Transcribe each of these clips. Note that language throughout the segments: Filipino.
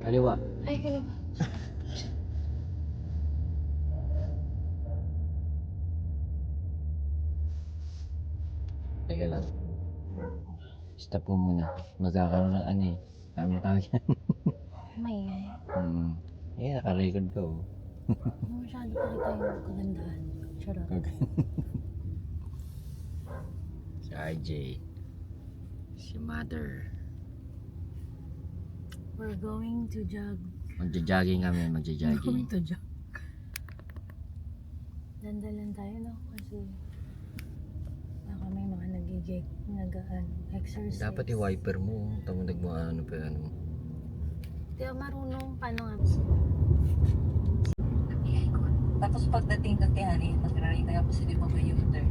Kaliwa. Ay, kaliwa. Teka lang. Stop mo muna. Magkakaroon ng ano eh. Ano tawag yan? Maingay. Eh, naka-record ka oh. Masyado pakita yung kagandahan. Charot. Okay. Si RJ. Si Mother. We're going to jog. Magja-jogging kami, Going magja-jogging. to jog. Dandalan tayo, no? Kasi baka may mga nagigig, exercise. Dapat i-wiper mo. Tamo nagmano pa ano. Di ako marunong paano nga. Tapos pagdating ng Tihani, nagrarita ako sila mag-U-turn.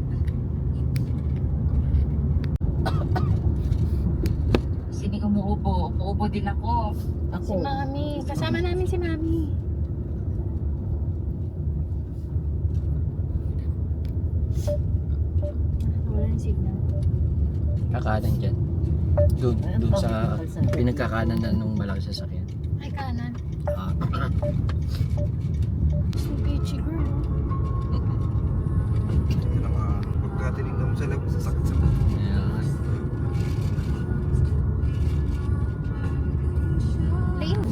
Sini umuubo, umuubo din ako. Si Mami, kasama namin si Mami. Wala yung signal. Kakanan dyan. Doon sa pinagkakanan na nung malaki sasakyan. Ay, kanan. Ah. Si Peachy girl. Hindi na pagkatinignan mo sa labas, sasakit sa mga. Yeah. Lane.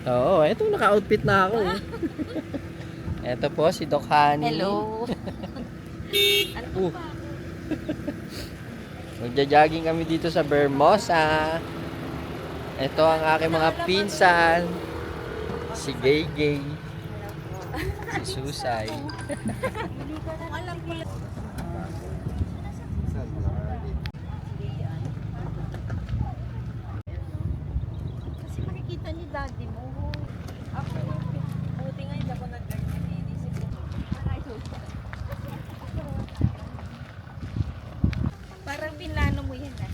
Oo, eto naka-outfit na ako. Eto po si Doc Honey. Hello. Magja-jogging kami dito sa Bermosa. Ito ang aking mga pinsan. Si Gay Gay. Si Susay. Kasi makikita ni daddy mo. Ako, buti nga hindi ako nag-guard. Inisip ko. Parang pinlano mo yan, ah.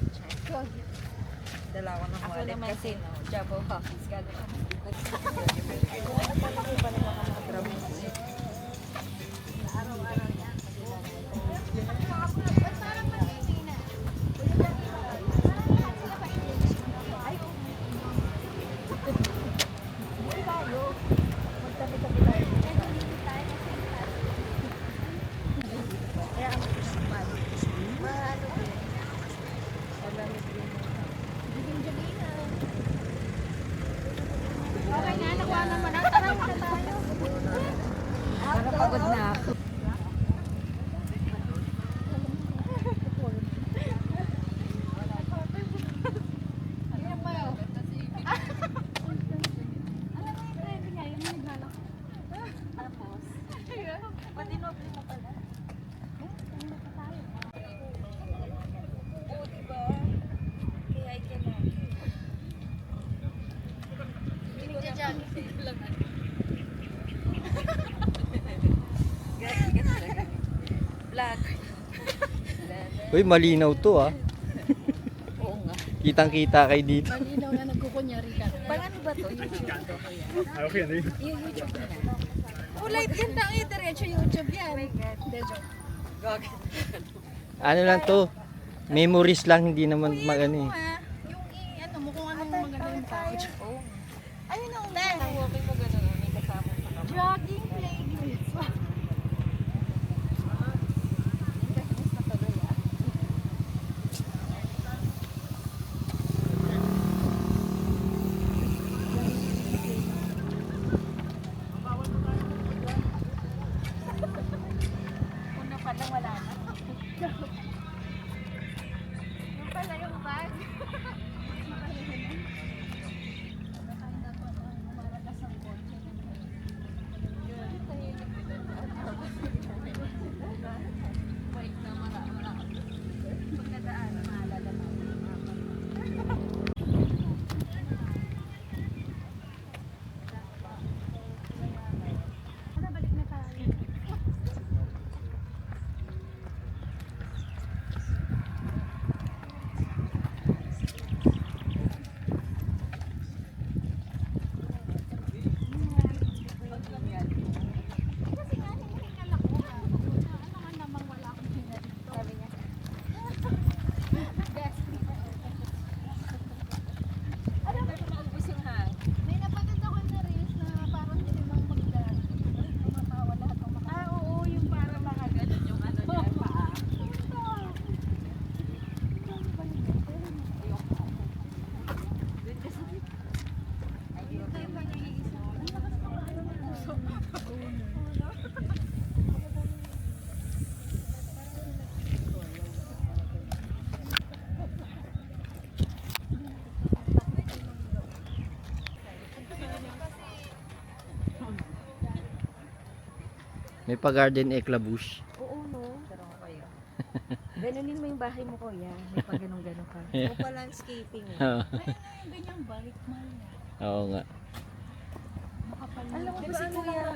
Dala ko ng wallet kasi no, job of office gano'n. Okay na, nakuha naman na. Tara, muna tayo. Pagod na ako. Oo, diba? Kaya I cannot. Black. Uy, malinaw to ah. Oo nga. Kitang-kita kayo dito. Malinaw na nagkukunyari ka. Paano ba to? YouTube to kuya? Yung YouTube na. Oh, live yan tao yung diretso YouTube yan. Hindi, joke. Ano lang to? Memories lang, hindi naman magano eh. Yung ano mo, kung anong magagaling tao. Oo. Ayun ang Ang walking mo gano'n, may kasama sa kamay. jogging playlist. Miss na tuloy ah. Una pa lang wala na. Yung pala yung bag. May pa-garden eclabouche. Oo, no? Pero kayo. Ganunin mo yung bahay mo, kuya. May pag ganun-ganon ka. O pa landscaping. Oo. Yung ganyang bike, mahal na. Oo nga. Makapal Alam mo ba Kasi ano kuya, lang